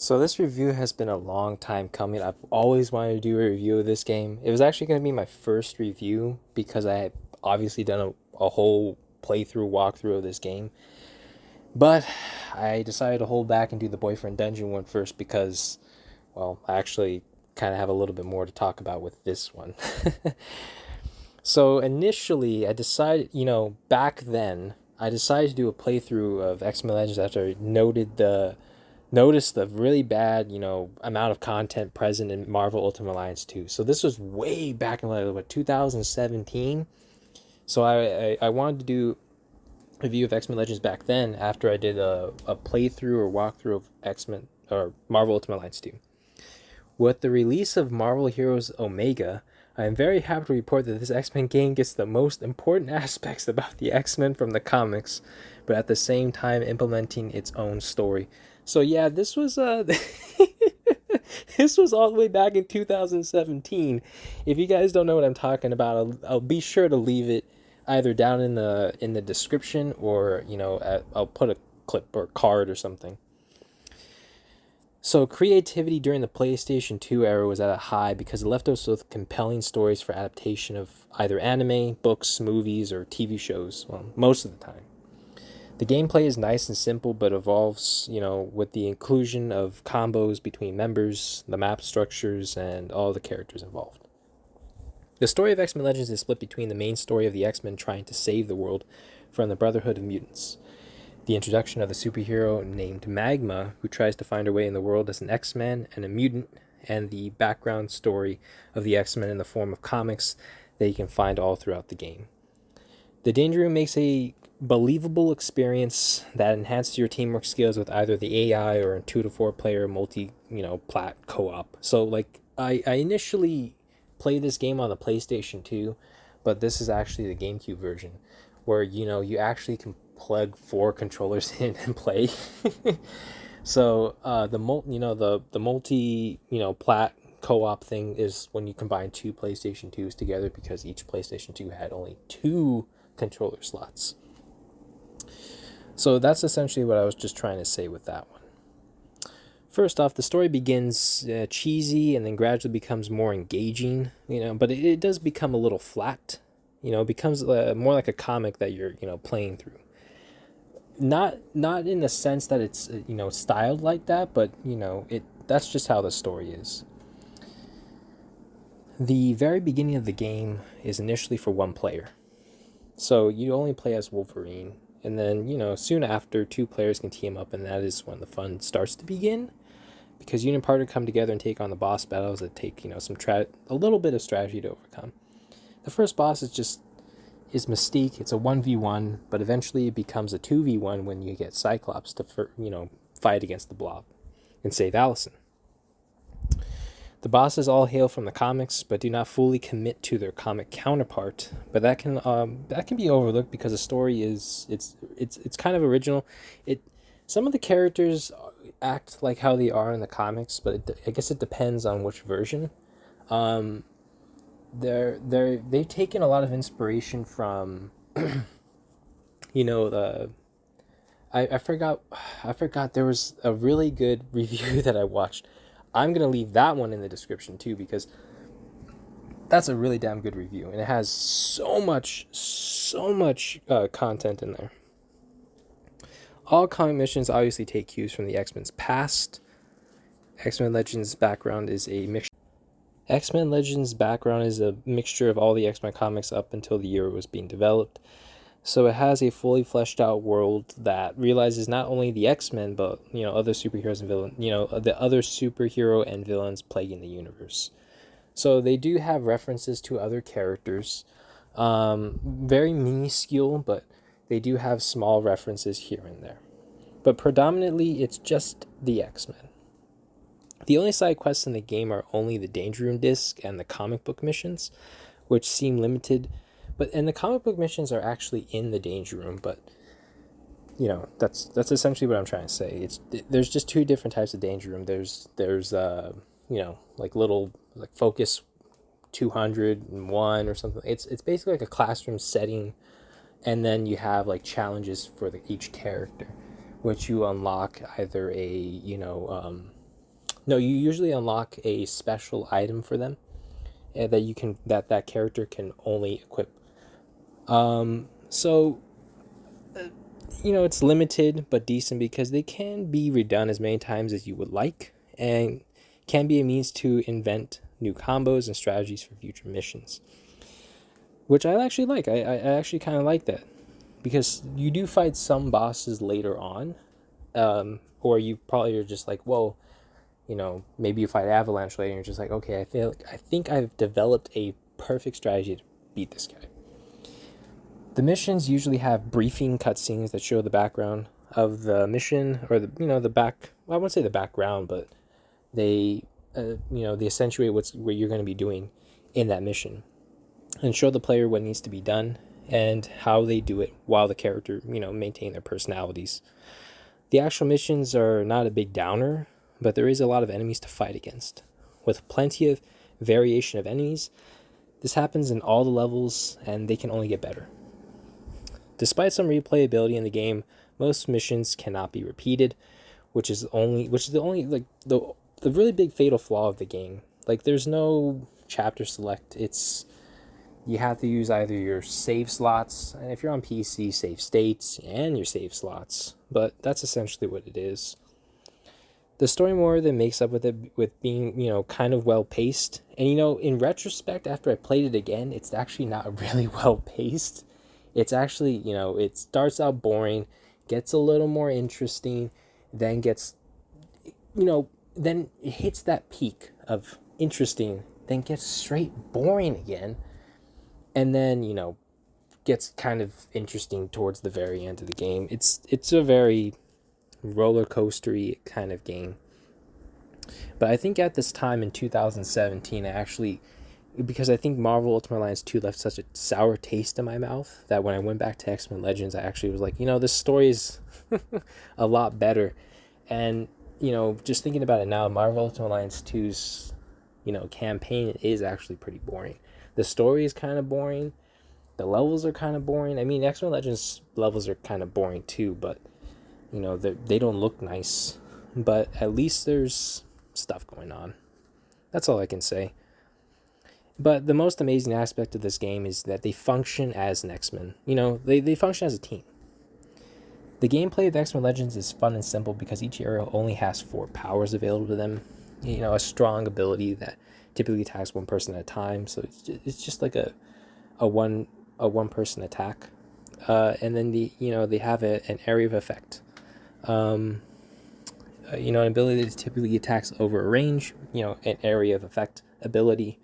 So this review has been a long time coming. I've always wanted to do a review of this game. It was actually going to be my first review because I had obviously done a whole playthrough, walkthrough of this game. But I decided to hold back and do the Boyfriend Dungeon one first because, well, I actually kind of have a little bit more to talk about with this one. So initially, I decided, back then, I decided to do a playthrough of X-Men Legends after I noticed the really bad, amount of content present in Marvel Ultimate Alliance 2. So this was way back in 2017. So I wanted to do a review of X-Men Legends back then after I did a playthrough or walkthrough of X-Men or Marvel Ultimate Alliance 2. With the release of Marvel Heroes Omega, I am very happy to report that this X-Men game gets the most important aspects about the X-Men from the comics, but at the same time implementing its own story. So yeah, this was this was all the way back in 2017. If you guys don't know what I'm talking about, I'll be sure to leave it either down in the description or I'll put a clip or card or something. So creativity during the PlayStation 2 era was at a high because it left us with compelling stories for adaptation of either anime, books, movies, or TV shows, well, most of the time. The gameplay is nice and simple, but evolves, with the inclusion of combos between members, the map structures, and all the characters involved. The story of X-Men Legends is split between the main story of the X-Men trying to save the world from the Brotherhood of Mutants, the introduction of the superhero named Magma, who tries to find her way in the world as an X-Man and a mutant, and the background story of the X-Men in the form of comics that you can find all throughout the game. The Danger Room makes a believable experience that enhances your teamwork skills with either the AI or a 2 to 4 player plat co-op. So I initially played this game on the PlayStation 2, but this is actually the GameCube version where you actually can plug 4 controllers in and play. So the multi plat co-op thing is when you combine 2 PlayStation 2s together, because each PlayStation 2 had only 2 controller slots. So that's essentially what I was just trying to say with that one. First off, the story begins cheesy and then gradually becomes more engaging, but it does become a little flat. It becomes more like a comic that you're, playing through. Not in the sense that it's, styled like that, but, that's just how the story is. The very beginning of the game is initially for 1 player. So you only play as Wolverine. And then, soon after, 2 players can team up, and that is when the fun starts to begin. Because you and partner come together and take on the boss battles that take, a little bit of strategy to overcome. The first boss is Mystique. It's a 1v1, but eventually it becomes a 2v1 when you get Cyclops to, fight against the Blob and save Allison. The bosses all hail from the comics, but do not fully commit to their comic counterpart. But that can be overlooked because the story is it's kind of original. Some of the characters act like how they are in the comics, but I guess it depends on which version. They've taken a lot of inspiration from, I forgot there was a really good review that I watched. I'm going to leave that one in the description too, because that's a really damn good review, and it has so much content in there. All comic missions obviously take cues from the X-Men's past. X-Men Legends background is a mixture of all the X-Men comics up until the year it was being developed. So it has a fully fleshed out world that realizes not only the X-Men, but other superheroes and villains, the other superhero and villains plaguing the universe. So they do have references to other characters, very minuscule, but they do have small references here and there. But predominantly, it's just the X-Men. The only side quests in the game are only the Danger Room disc and the comic book missions, which seem limited. And the comic book missions are actually in the Danger Room, but that's essentially what I'm trying to say. There's just 2 different types of Danger Room. There's little Focus 201 or something. It's basically like a classroom setting, and then you have challenges for each character, which you unlock either a No, you usually unlock a special item for them that you can that character can only equip. So it's limited but decent because they can be redone as many times as you would like, and can be a means to invent new combos and strategies for future missions, which I actually like. I actually kind of like that, because you do fight some bosses later on, or you probably are just like, well, maybe you fight Avalanche later and you're just like, okay, I think I've developed a perfect strategy to beat this guy. The missions usually have briefing cutscenes that show the background of the mission, or the back. Well, I wouldn't say the background, but they they accentuate what you're going to be doing in that mission, and show the player what needs to be done and how they do it while the character maintain their personalities. The actual missions are not a big downer, but there is a lot of enemies to fight against, with plenty of variation of enemies. This happens in all the levels, and they can only get better. Despite some replayability in the game, most missions cannot be repeated, which is the only like the really big fatal flaw of the game. Like, there's no chapter select. You have to use either your save slots, and if you're on PC, save states and your save slots. But that's essentially what it is. The story more than makes up with it, with being kind of well paced. And in retrospect, after I played it again, it's actually not really well paced. It's actually, it starts out boring, gets a little more interesting, then gets, then it hits that peak of interesting, then gets straight boring again, and then, gets kind of interesting towards the very end of the game. It's a very roller coastery kind of game. But I think at this time in 2017, because I think Marvel Ultimate Alliance 2 left such a sour taste in my mouth that when I went back to X-Men Legends, I actually was like, this story is a lot better. And, just thinking about it now, Marvel Ultimate Alliance 2's, campaign is actually pretty boring. The story is kind of boring. The levels are kind of boring. I mean, X-Men Legends levels are kind of boring too, but, they don't look nice. But at least there's stuff going on. That's all I can say. But the most amazing aspect of this game is that they function as an X-Men. They function as a team. The gameplay of X-Men Legends is fun and simple because each hero only has 4 powers available to them. A strong ability that typically attacks one person at a time. So it's just like a one person attack. And then they have an area of effect. An ability that typically attacks over a range. An area of effect ability.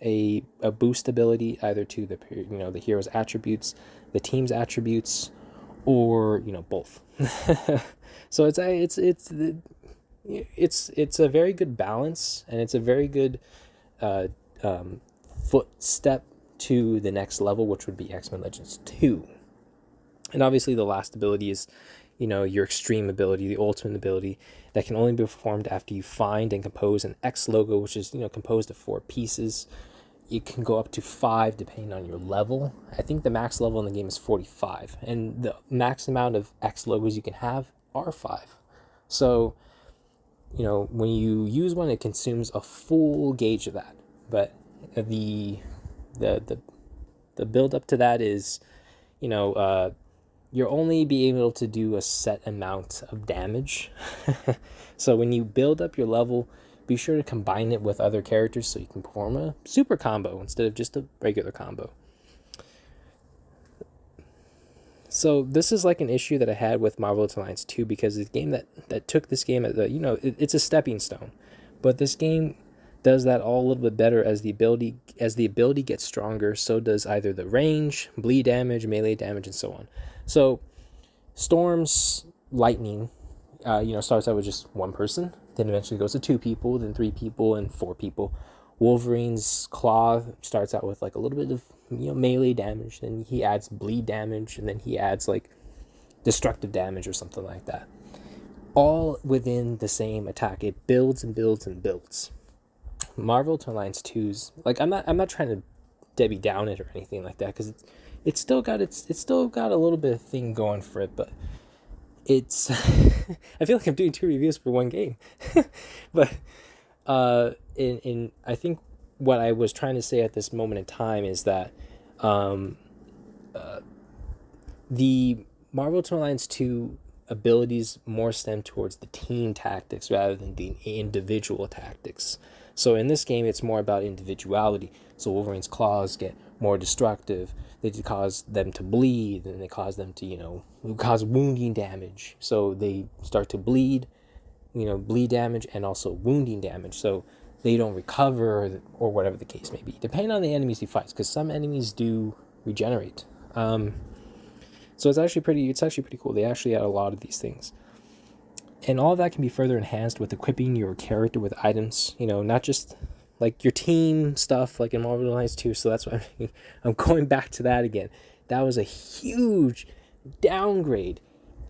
A boost ability either to the hero's attributes, the team's attributes, or both. So it's a very good balance, and it's a very good footstep to the next level, which would be X-Men Legends 2. And obviously the last ability is your extreme ability, the ultimate ability that can only be performed after you find and compose an X logo, which is composed of 4 pieces. You can go up to 5 depending on your level. I think the max level in the game is 45, and the max amount of X logos you can have are 5. So, when you use one, it consumes a full gauge of that. But the build up to that is, you're only be able to do a set amount of damage. So when you build up your level, be sure to combine it with other characters so you can perform a super combo instead of just a regular combo. So this is like an issue that I had with Marvel Ultimate Alliance 2, because the game that took this game as it's a stepping stone, but this game does that all a little bit better as the ability gets stronger. So does either the range, bleed damage, melee damage, and so on. So Storm's lightning, starts out with just 1 person, then eventually goes to 2 people, then 3 people, and 4 people. Wolverine's claw starts out with like a little bit of melee damage, then he adds bleed damage, and then he adds like destructive damage or something like that. All within the same attack. It builds and builds and builds. Marvel Ultimate Alliance 2's like, I'm not trying to Debbie Down it or anything like that, because it's still got a little bit of thing going for it, but it's I feel like I'm doing 2 reviews for one game. But in I think what I was trying to say at this moment in time is that the Marvel Ultimate Alliance 2 abilities more stem towards the team tactics rather than the individual tactics. So in this game, it's more about individuality. So Wolverine's claws get more destructive. They cause them to bleed, and they cause them to, cause wounding damage. So they start to bleed, bleed damage and also wounding damage. So they don't recover or whatever the case may be, depending on the enemies he fights, because some enemies do regenerate. So it's actually pretty cool. They actually add a lot of these things. And all of that can be further enhanced with equipping your character with items, not just like your team stuff like in Marvel Alliance 2. So that's why I'm going back to that again. That was a huge downgrade.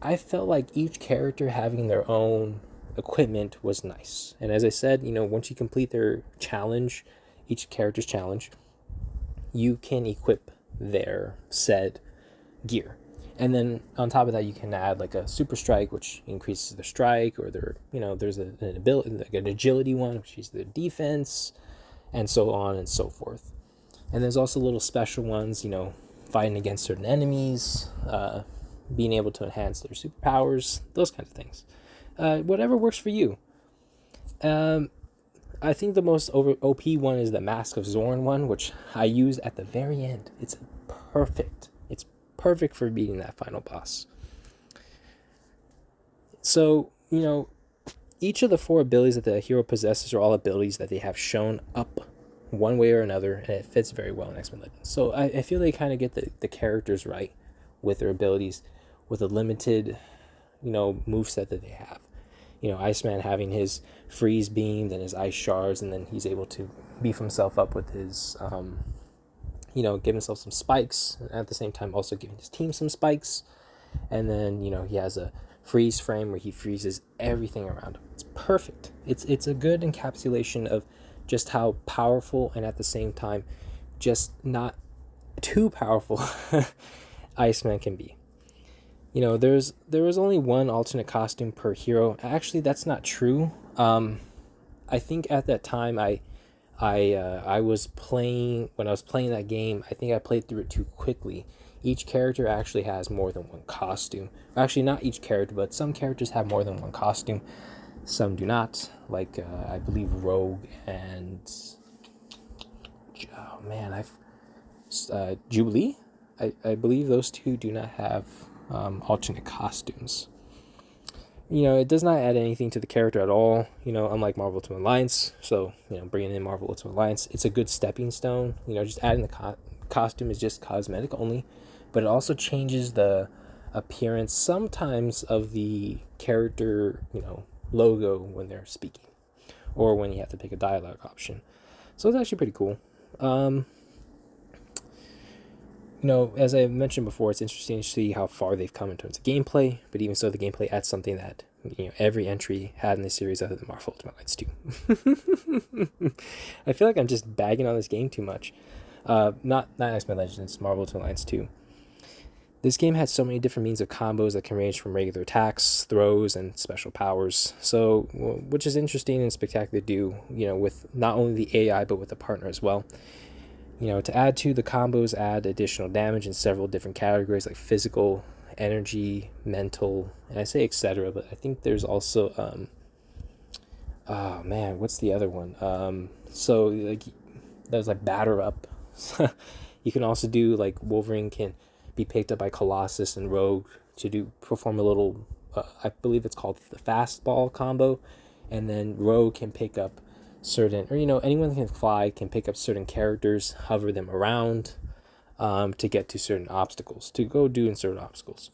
I felt like each character having their own equipment was nice. And as I said, once you complete their challenge, each character's challenge, you can equip their said gear. And then on top of that, you can add like a super strike, which increases their strike, or there's an ability, like an agility one, which is their defense, and so on and so forth. And there's also little special ones, fighting against certain enemies, being able to enhance their superpowers, those kinds of things. Whatever works for you. I think the most OP one is the Mask of Zorn one, which I use at the very end. It's perfect. It's perfect for beating that final boss. So, each of the 4 abilities that the hero possesses are all abilities that they have shown up one way or another, and it fits very well in X-Men Legends. So I feel they kind of get the characters right with their abilities, with a limited, moveset that they have. Iceman having his freeze beam, then his ice shards, and then he's able to beef himself up with his, give himself some spikes, and at the same time also giving his team some spikes. And then, he has a freeze frame where he freezes everything around him. It's perfect. It's a good encapsulation of just how powerful and at the same time just not too powerful Iceman can be. There was only one alternate costume per hero. Actually, that's not true. I think at that time I was playing, when I was playing that game, I think I played through it too quickly. Each character actually has more than one costume. Actually, not each character, but some characters have more than one costume. Some do not. Like, I believe Rogue and... Jubilee? I believe those two do not have alternate costumes. It does not add anything to the character at all, unlike Marvel Ultimate Alliance. So, bringing in Marvel Ultimate Alliance, it's a good stepping stone. Just adding the costume is just cosmetic only, but it also changes the appearance sometimes of the character, logo when they're speaking, or when you have to pick a dialogue option. So it's actually pretty cool. As I mentioned before, it's interesting to see how far they've come in terms of gameplay, but even so, the gameplay adds something that, every entry had in the series other than Marvel Ultimate Alliance 2. I feel like I'm just bagging on this game too much. Not X-Men Legends, Marvel Ultimate Alliance 2. This game has so many different means of combos that can range from regular attacks, throws, and special powers. So, which is interesting and spectacular to do, with not only the AI, but with the partner as well. To add to the combos, add additional damage in several different categories like physical, energy, mental, and I say etc. But I think there's also, what's the other one? So like there's like batter up. You can also do like Wolverine can be picked up by Colossus and Rogue to perform a little, I believe it's called the fastball combo, and then Rogue can pick up certain, or anyone that can fly can pick up certain characters, hover them around, to get to certain obstacles, to go do certain obstacles.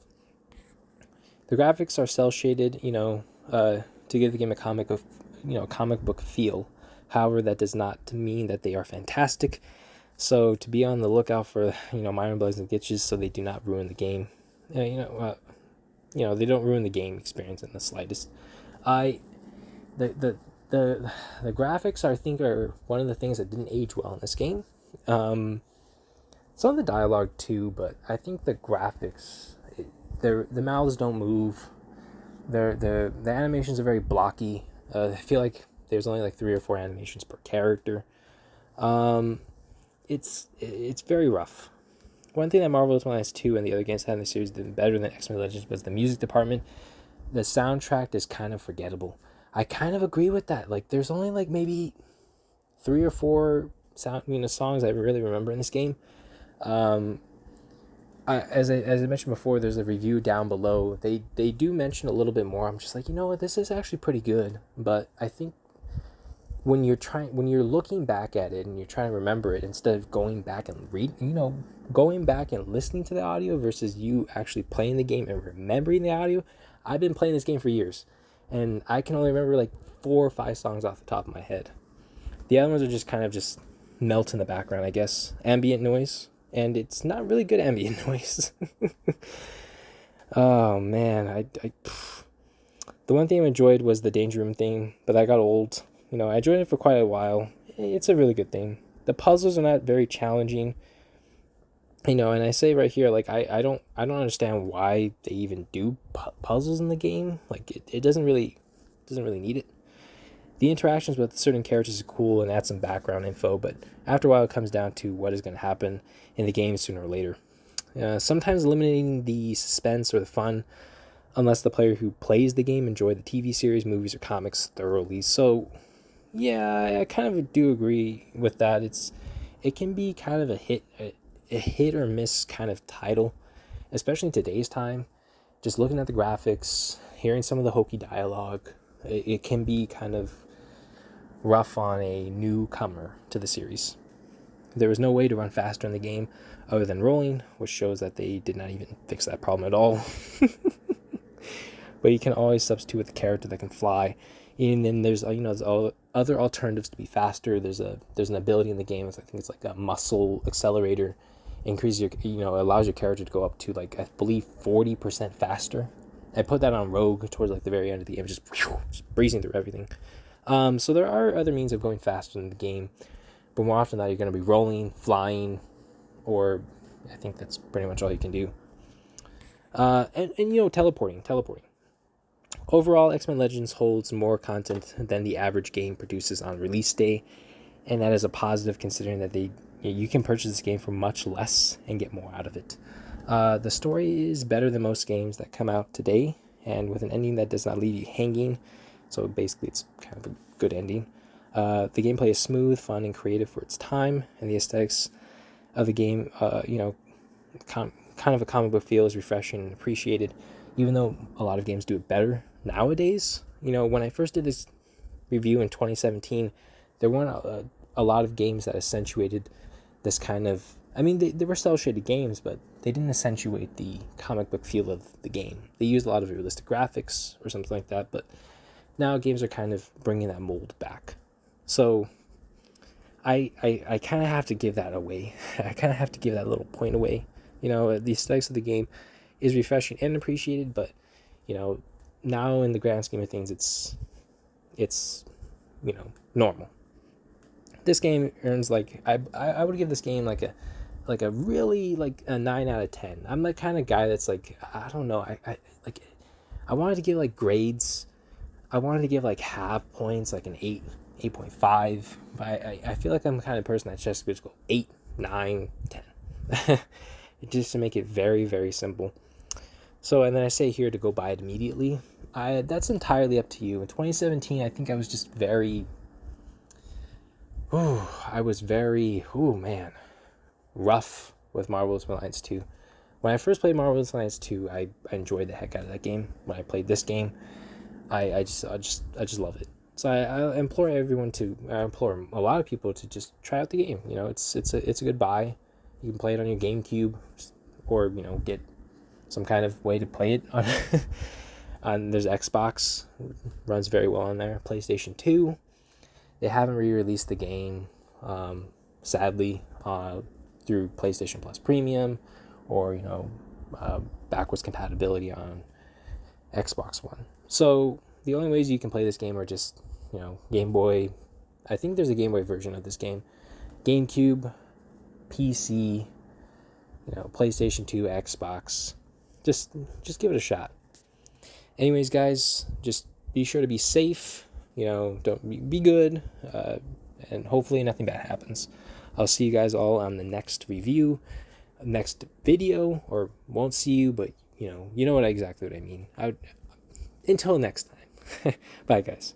The graphics are cel shaded, to give the game a comic book feel. However, that does not mean that they are fantastic. So to be on the lookout for minor bugs and glitches, so they do not ruin the game. They don't ruin the game experience in the slightest. The graphics, I think, are one of the things that didn't age well in this game. Some of the dialogue too, but I think the graphics, the mouths don't move. The animations are very blocky. I feel like there's only like 3 or 4 animations per character. It's very rough. One thing that Marvel's Alliance 2 and the other games had in the series did better than X-Men Legends was the music department. The soundtrack is kind of forgettable. I kind of agree with that. Like, there's only like maybe 3 or 4 songs I really remember in this game. As I mentioned before, there's a review down below. They do mention a little bit more. I'm just like, you know what, this is actually pretty good. But I think when you're looking back at it and you're trying to remember it, instead of going back and going back and listening to the audio versus you actually playing the game and remembering the audio. I've been playing this game for years, and I can only remember like 4 or 5 songs off the top of my head. The other ones are just kind of just melt in the background, I guess. Ambient noise, and it's not really good ambient noise. Oh man, the one thing I enjoyed was the Danger Room thing, but that got old. I enjoyed it for quite a while. It's a really good thing. The puzzles are not very challenging. And I say right here, like, I don't understand why they even do puzzles in the game. Like, it doesn't really need it. The interactions with certain characters is cool and add some background info, but after a while it comes down to what is going to happen in the game sooner or later. Sometimes eliminating the suspense or the fun, unless the player who plays the game enjoy the TV series, movies, or comics thoroughly. So, yeah, I kind of do agree with that. It can be kind of a hit or miss kind of title, especially in today's time. Just looking at the graphics, hearing some of the hokey dialogue, it can be kind of rough on a newcomer to the series. There was no way to run faster in the game other than rolling, which shows that they did not even fix that problem at all. But you can always substitute with a character that can fly. And then there's other alternatives to be faster. There's an ability in the game. I think it's like a muscle accelerator. Increases your allows your character to go up to, like, I believe 40% faster. I put that on Rogue towards like the very end of the game, just breezing through everything. So there are other means of going faster in the game, but more often than not, you're going to be rolling, flying, or I think that's pretty much all you can do. And teleporting. Overall, X-Men Legends holds more content than the average game produces on release day, and that is a positive considering that you can purchase this game for much less and get more out of it. The story is better than most games that come out today, and with an ending that does not leave you hanging. So basically, it's kind of a good ending. The gameplay is smooth, fun, and creative for its time, and the aesthetics of the game, kind of a comic book feel is refreshing and appreciated, even though a lot of games do it better nowadays. When I first did this review in 2017, there weren't a lot of games that accentuated this kind of... they were cel-shaded games, but they didn't accentuate the comic book feel of the game. They used a lot of realistic graphics or something like that, but now games are kind of bringing that mold back. So I kind of have to give that away. I kind of have to give that little point away. The aesthetics of the game is refreshing and appreciated, but now in the grand scheme of things, it's normal. This game earns, like, I would give this game like a really, like, a 9 out of 10. I'm the kind of guy that's like, I don't know, I wanted to give like grades. I wanted to give like half points, like an 8.5. But I feel like I'm the kind of person that just go 8, 9, 10. Just to make it very, very simple. So, and then I say here to go buy it immediately. That's entirely up to you. In 2017, I think I was just very... rough with Marvel's Alliance 2. When I first played Marvel's Alliance 2, I enjoyed the heck out of that game. When I played this game, I just love it. So I implore a lot of people to just try out the game. It's a good buy. You can play it on your GameCube, or get some kind of way to play it on. There's Xbox, runs very well on there. PlayStation 2, they haven't re-released the game, sadly, through PlayStation Plus Premium, or backwards compatibility on Xbox One. So the only ways you can play this game are just Game Boy. I think there's a Game Boy version of this game. GameCube, PC, PlayStation 2, Xbox. Just give it a shot. Anyways, guys, just be sure to be safe. Don't be good, and hopefully nothing bad happens. I'll see you guys all on the next review, next video, or won't see you, but you know exactly what I mean. Until next time. Bye, guys.